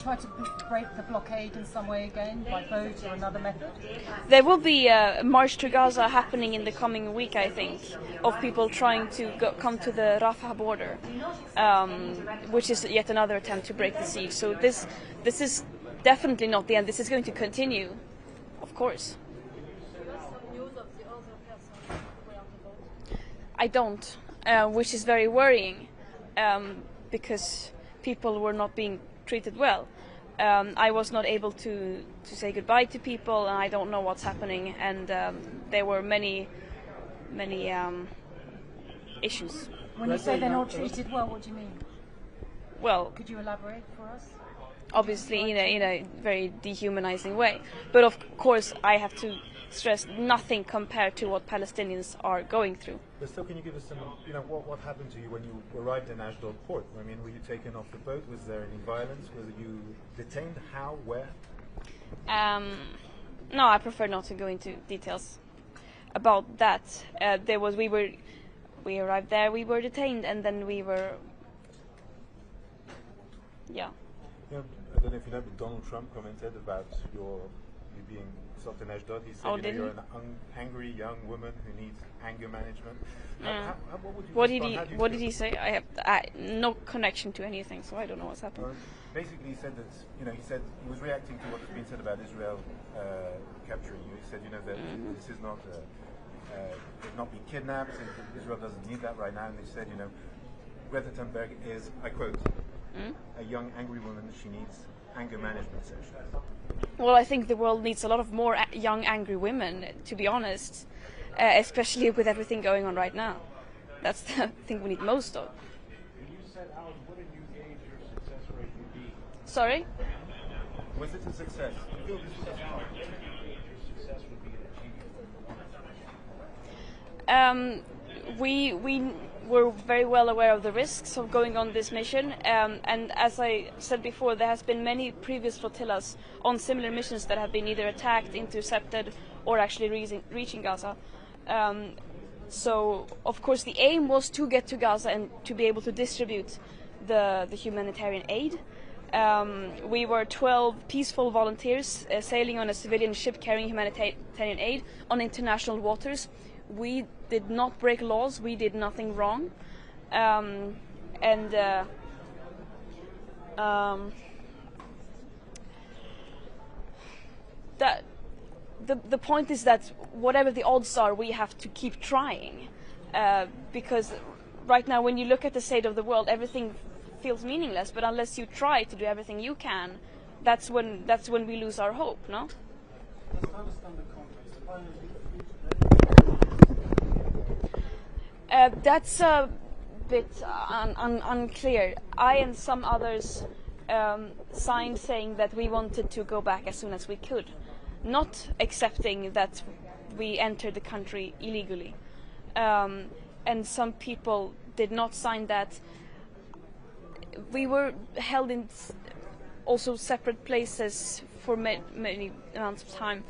Try to break the blockade in some way again, by vote or another method? There will be a march to Gaza happening in the coming week, I think, of people trying to come to the Rafah border, which is yet another attempt to break the siege. So this is definitely not the end. This is going to continue, of course. I don't, which is very worrying, because people were not being treated well. I was not able to say goodbye to people, and I don't know what's happening, and there were many issues. When you say they're not treated well, what do you mean? Well, could you elaborate for us? Obviously in a very dehumanizing way, but of course I have to stress nothing compared to what Palestinians are going through. But still, can you give us some, what happened to you when you arrived in Ashdod port? I mean, were you taken off the boat? Was there any violence? Were you detained? How? Where? No, I prefer not to go into details about that. We arrived there, we were detained, and then we were, yeah. I don't know if you know, but Donald Trump commented about you being stopped in Ashdod. He said, you're an angry young woman who needs anger management. What did he say? I have no connection to anything, so I don't know what's happened. Basically, he said that he was reacting to what has been said about Israel capturing you. He said, that this is not not be kidnapped. Israel doesn't need that right now. And they said, Greta Thunberg is, I quote, a young angry woman. She needs anger management sessions. Well, I think the world needs a lot of more young angry women, to be honest, especially with everything going on right now. That's the thing we need most of. You said, Alan, what did you gauge your success rate would be? Sorry? Was it a success? Your success would be in achieving. We were very well aware of the risks of going on this mission, and as I said before, there has been many previous flotillas on similar missions that have been either attacked, intercepted, or actually reaching Gaza. So, of course, the aim was to get to Gaza and to be able to distribute the humanitarian aid. We were 12 peaceful volunteers sailing on a civilian ship carrying humanitarian aid on international waters. We did not break laws. We did nothing wrong, that the point is that whatever the odds are, we have to keep trying, because right now, when you look at the state of the world, everything feels meaningless. But unless you try to do everything you can, that's when we lose our hope. No. Let's understand the context. That's a bit unclear. I and some others signed saying that we wanted to go back as soon as we could, not accepting that we entered the country illegally. And some people did not sign that. We were held in also separate places for many amounts of time.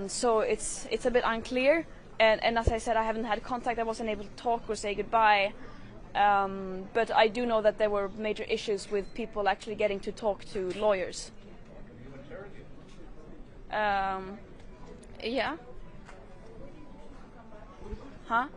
So it's a bit unclear. And as I said, I haven't had contact. I wasn't able to talk or say goodbye. But I do know that there were major issues with people actually getting to talk to lawyers. Yeah. Huh?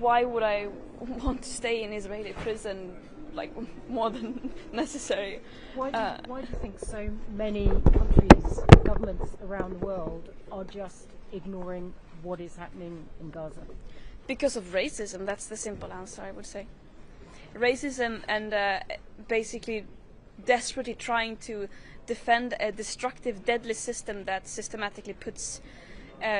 Why would I want to stay in Israeli prison like more than necessary? Why do you think so many countries, governments around the world are just ignoring what is happening in Gaza? Because of racism. That's the simple answer, I would say. Racism and basically desperately trying to defend a destructive, deadly system that systematically puts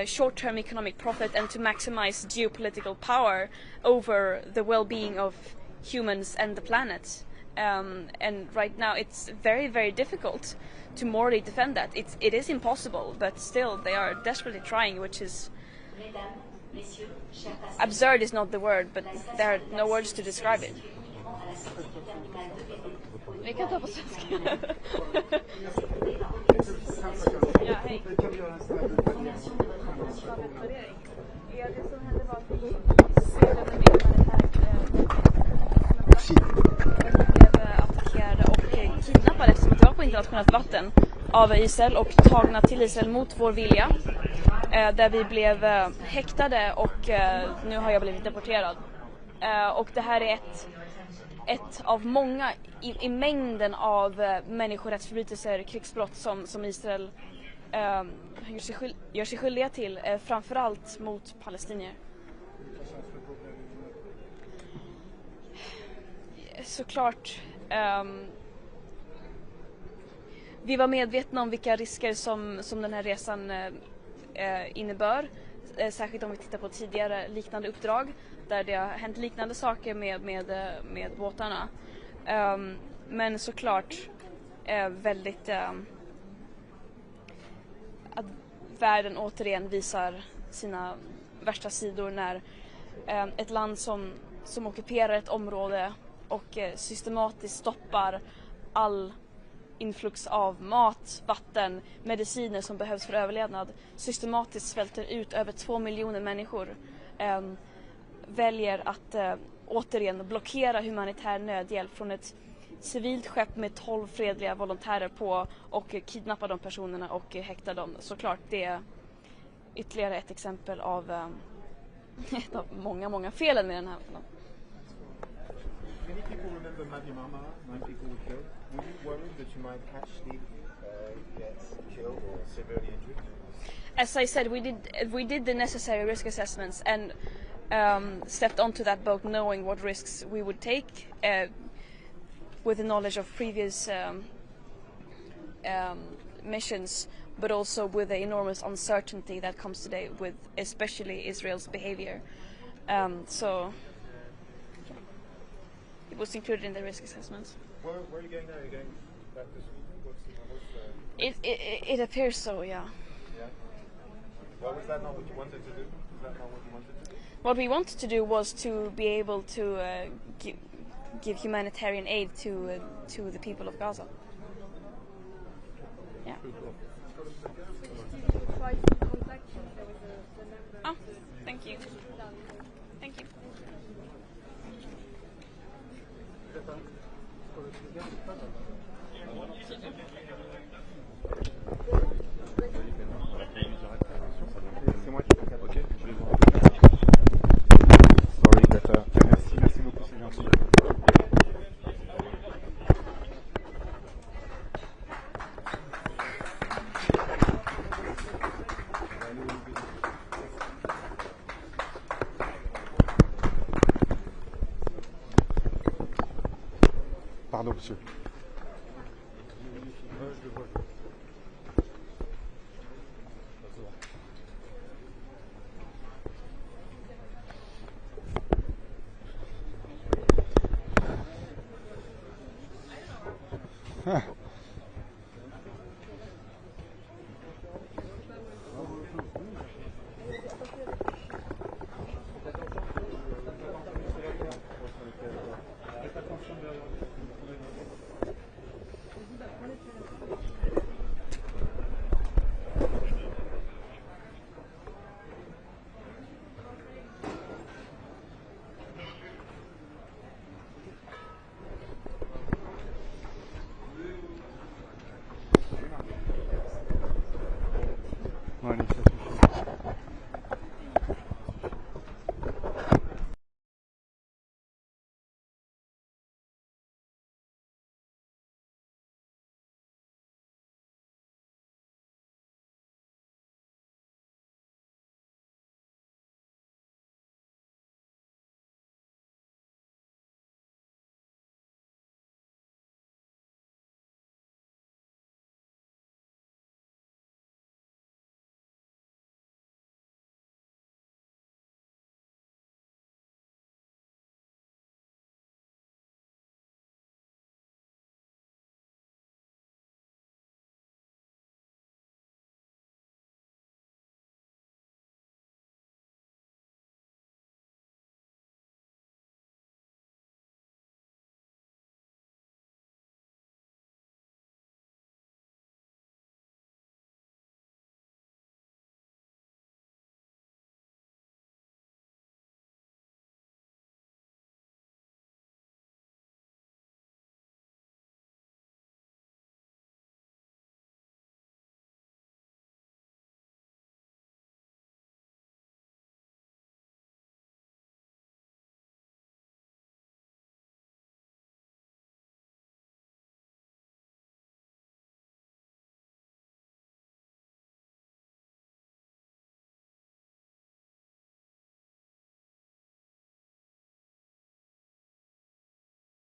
short-term economic profit and to maximize geopolitical power over the well-being of humans and the planet. And right now it's very, very difficult to morally defend that. It is impossible, but still they are desperately trying, which is absurd is not the word, but there are no words to describe it. Vi kan ta på svenska. Ja, hej. Det som hände var att vi seglade med humanitärt internationellt vatten av Israel och tagna till Israel mot vår vilja. Där vi blev häktade och nu har jag blivit deporterad. Och det här är ett av många i mängden av människorättsförbrytelser, krigsbrott som Israel gör sig skyldiga till, framförallt mot palestinier. Såklart, vi var medvetna om vilka risker som den här resan innebär, särskilt om vi tittar på tidigare liknande uppdrag där det har hänt liknande saker med båtarna. Men såklart väldigt att världen återigen visar sina värsta sidor när ett land som ockuperar ett område och systematiskt stoppar all influx av mat, vatten, mediciner som behövs för överlevnad, systematiskt svälter ut över 2 miljoner människor, väljer att återigen blockera humanitär nödhjälp från ett civilt skepp med 12 fredliga volontärer på och kidnappa de personerna och häkta dem. Såklart, det är ytterligare ett exempel av ett av många felen med den här. Many people remember Mama, 9 people were killed. Were you worried that you might actually get killed or severely injured? As I said, we did the necessary risk assessments and stepped onto that boat knowing what risks we would take with the knowledge of previous missions, but also with the enormous uncertainty that comes today with especially Israel's behavior. So it was included in the risk assessments. Where are you going now? Are you going back to Sweden? It appears so, yeah. Yeah. Well, was that not what you wanted to do? Was that not what you wanted to do? What we wanted to do was to be able to give humanitarian aid to the people of Gaza. Yeah. Oh, thank you. Thank you. C'est moi qui fais ça. Ok, je vais voir. Sorry, but merci beaucoup, c'est gentil. Pardon, monsieur. Faites attention derrière.